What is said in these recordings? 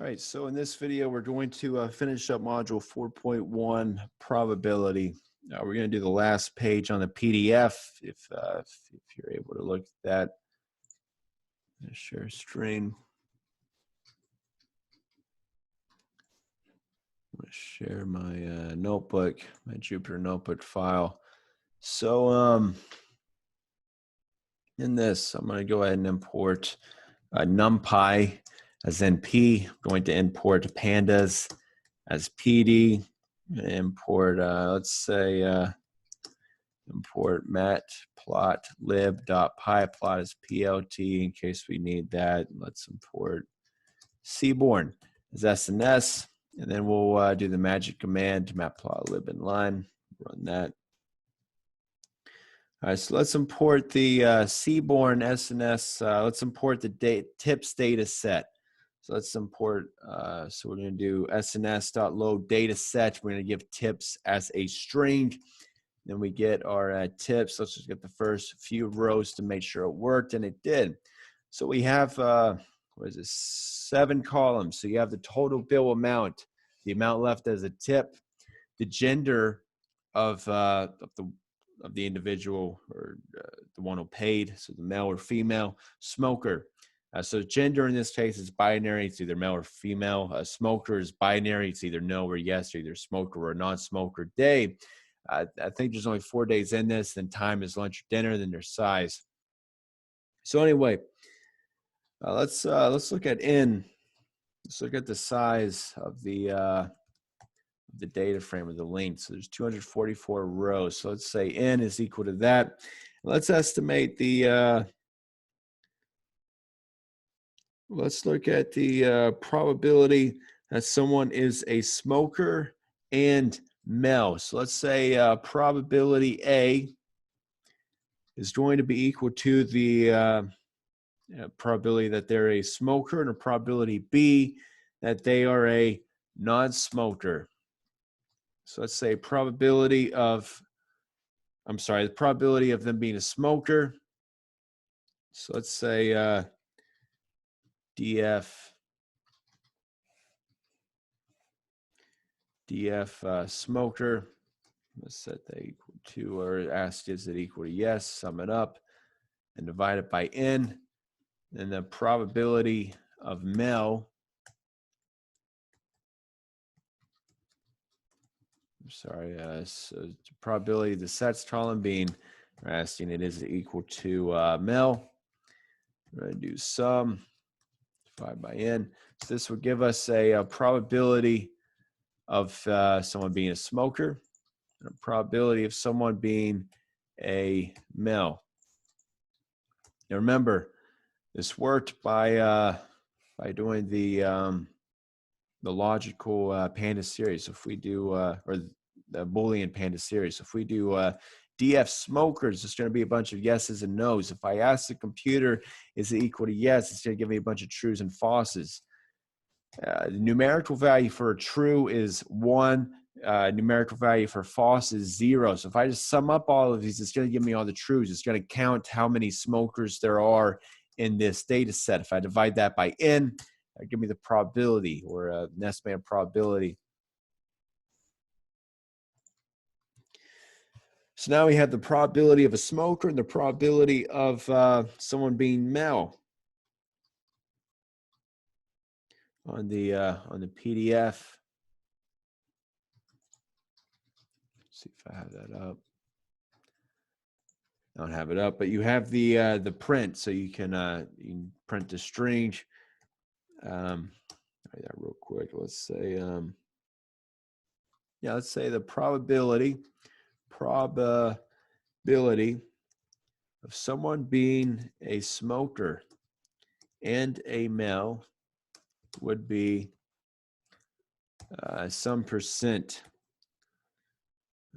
All right, so in this video, we're going to finish up module 4.1 probability. We're going to do the last page on the PDF. If you're able to look at that, share screen. I'm going to share my notebook, my Jupyter notebook file. So in this, I'm going to go ahead and import NumPy as NP. I'm going to import pandas as PD. Import, let's say, import matplotlib.py. Plot as PLT in case we need that. Let's import Seaborn as SNS, and then we'll do the magic command to matplotlib inline. Run that. All right, so let's import the Seaborn SNS. Let's import the tips data set. So let's import, so we're going to do sns.load data set. We're going to give tips as a string. Then we get our tips. Let's just get the first few rows to make sure it worked, and it did. So we have, what is this, 7 columns. So you have the total bill amount, the amount left as a tip, the gender of the individual or the one who paid, so the male or female, smoker. So gender in this case is binary. It's either male or female. Smoker is binary. It's either no or yes, or either smoker or non-smoker. Day, I think there's only 4 days in this. Then time is lunch or dinner. Then there's size. So anyway, let's look at n. Let's look at the size of the data frame or the length. So there's 244 rows. So let's say n is equal to that. Let's estimate the. Let's look at the probability that someone is a smoker and male. So let's say probability A is going to be equal to the probability that they're a smoker, and a probability B that they are a non-smoker. So let's say probability of, the probability of them being a smoker. So let's say DF smoker. Let's set that equal to, or ask is it equal to yes, sum it up and divide it by n. And the probability of male, so the probability of the sets column being, we're asking it is equal to male. We're going to do sum, divide by n. So this would give us a probability of someone being a smoker, and a probability of someone being a male. Now remember, this worked by doing the logical panda series. If we do, or the Boolean panda series, if we do DF smokers, it's going to be a bunch of yeses and nos. If I ask the computer, is it equal to yes, it's going to give me a bunch of trues and falses. The numerical value for a true is 1. Numerical value for false is 0. So if I just sum up all of these, it's going to give me all the trues. It's going to count how many smokers there are in this data set. If I divide that by n, give me the probability, or an estimated probability. So now we have the probability of a smoker and the probability of someone being male. On the PDF. Let's see if I have that up. I don't have it up, but you have the print, so you can print the string. That real quick. Let's say let's say the probability of someone being a smoker and a male would be some percent.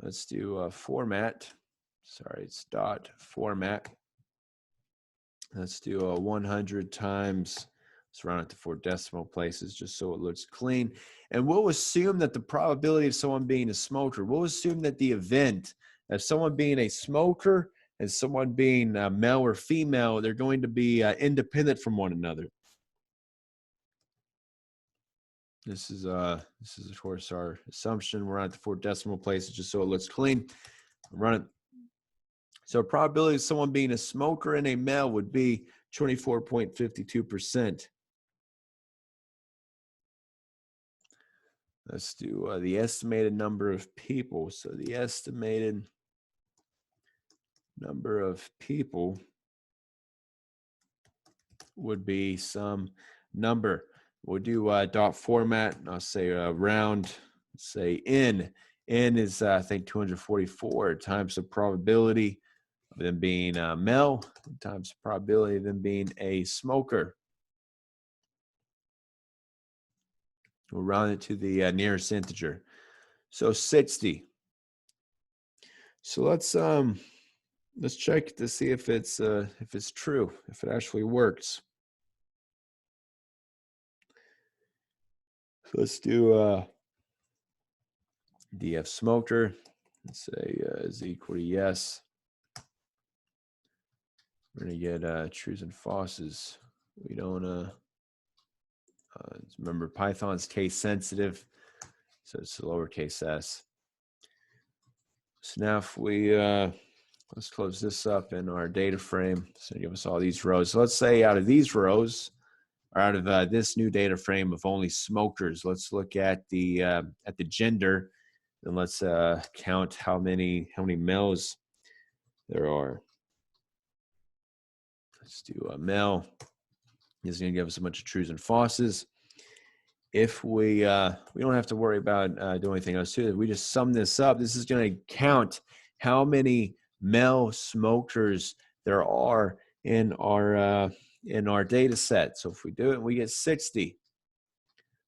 Let's do format. Sorry, it's dot format. Let's do 100 times. Let's round it to 4 decimal places just so it looks clean. And we'll assume that the probability of someone being a smoker, we'll assume that the event of someone being a smoker and someone being male or female, they're going to be independent from one another. This is of course our assumption. We're not at the 4 decimal places just so it looks clean. Run it. So probability of someone being a smoker and a male would be 24.52%. Let's do the estimated number of people. So the estimated number of people would be some number. We'll do dot format. And I'll say round, say n. N is, I think, 244 times the probability of them being a male times the probability of them being a smoker. We'll round it to the nearest integer. So 60. So let's check to see if it's true, if it actually works. So let's do df smoker. Let's say is equal to yes. We're gonna get trues and falses. We don't remember Python's case sensitive, so it's a lowercase s. So now if we let's close this up in our data frame. So give us all these rows. So let's say out of these rows, or out of this new data frame of only smokers, let's look at the gender, and let's count how many males there are. Let's do a male. This is going to give us a bunch of trues and falses. If we don't have to worry about doing anything else to it. We just sum this up. This is going to count how many male smokers there are in our data set. So if we do it, we get 60.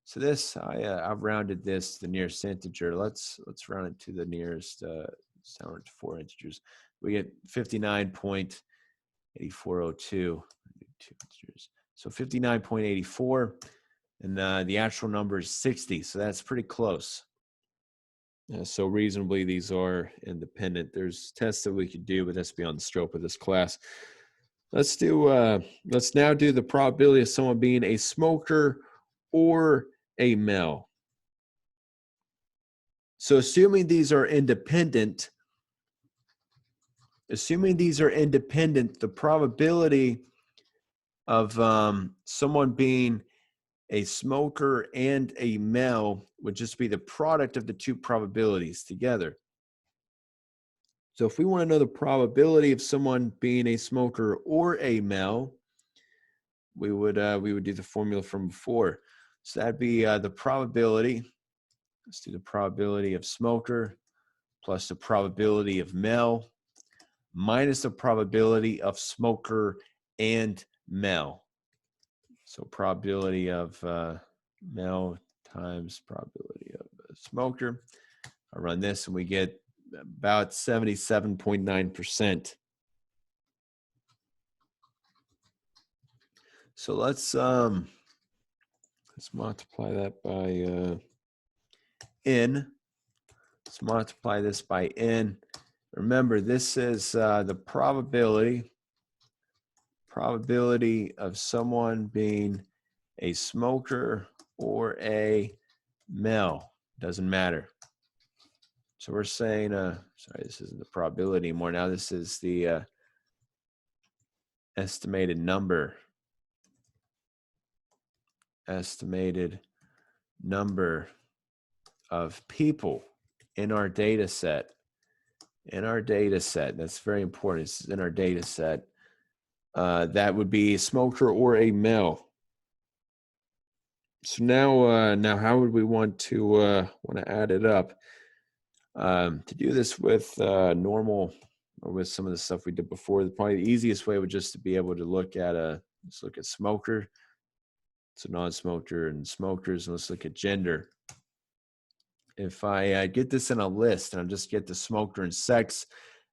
So this I've rounded this to the nearest integer. Let's round it to the nearest to 4 integers. We get 59.8402. So 59.84, and the actual number is 60. So that's pretty close. So reasonably, these are independent. There's tests that we could do, but that's beyond the scope of this class. Let's now do the probability of someone being a smoker or a male. So assuming these are independent, the probability of someone being a smoker and a male would just be the product of the two probabilities together. So if we want to know the probability of someone being a smoker or a male, we would do the formula from before. So that'd be the probability. Let's do the probability of smoker plus the probability of male minus the probability of smoker and male. So probability of male times probability of smoker. I run this and we get about 77.9%. So let's multiply that by n. Let's multiply this by n. Remember, this is the probability of someone being a smoker or a male. Doesn't matter. So we're saying, sorry, this isn't the probability anymore. Now this is the estimated number. Estimated number of people in our data set. That's very important. It's in our data set. That would be a smoker or a male. So now how would we want to add it up? To do this with normal, or with some of the stuff we did before, probably the easiest way would just to be able to look at let's look at smoker. So non-smoker and smokers, and let's look at gender. If I get this in a list and I just get the smoker and sex,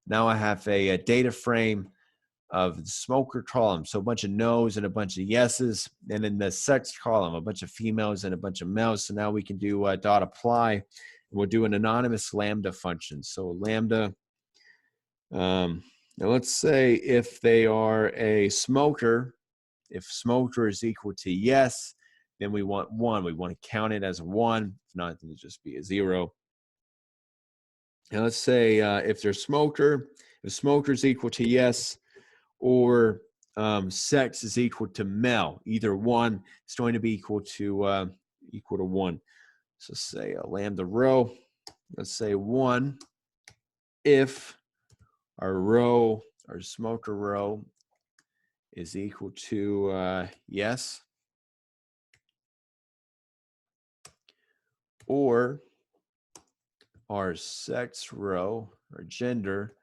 now I have a data frame of the smoker column. So a bunch of no's and a bunch of yeses. And in the sex column, a bunch of females and a bunch of males. So now we can do dot apply. And we'll do an anonymous lambda function. So lambda, now let's say if they are a smoker, if smoker is equal to yes, then we want 1. We want to count it as a 1. If not, then it'll just be a 0. Now let's say if there's smoker, if smoker is equal to yes, or sex is equal to male, either one is going to be equal to 1. So say lambda rho. Let's say 1 if our smoker row is equal to yes, or our sex row or gender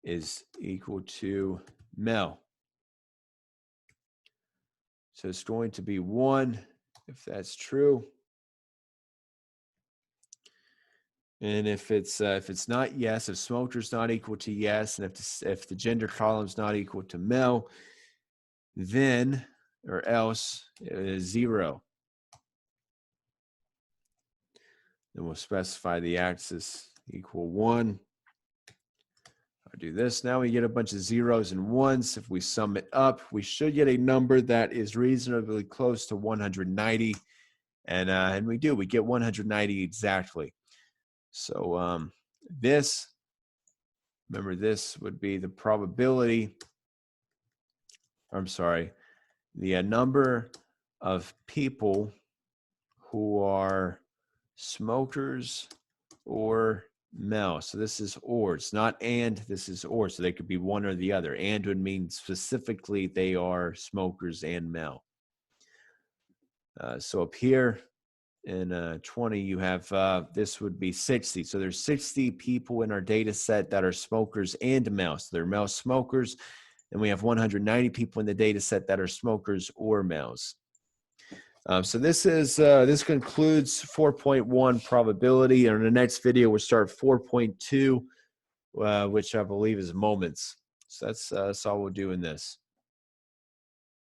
is equal to male. So it's going to be 1 if that's true. And if it's not yes, if smoker's not equal to yes, and if the gender column is not equal to male, then or else it is 0. Then we'll specify the axis equal 1. I'll do this. Now we get a bunch of zeros and ones. If we sum it up, we should get a number that is reasonably close to 190. And we do. We get 190 exactly. So remember, this would be the probability. I'm sorry, the number of people who are smokers or male. So this is or. It's not and, this is or. So they could be one or the other. And would mean specifically they are smokers and male. So up here in 20, you have, this would be 60. So there's 60 people in our data set that are smokers and male. So they're male smokers. And we have 190 people in the data set that are smokers or males. So this concludes 4.1 probability. And in the next video, we'll start 4.2, which I believe is moments. So that's all we'll do in this.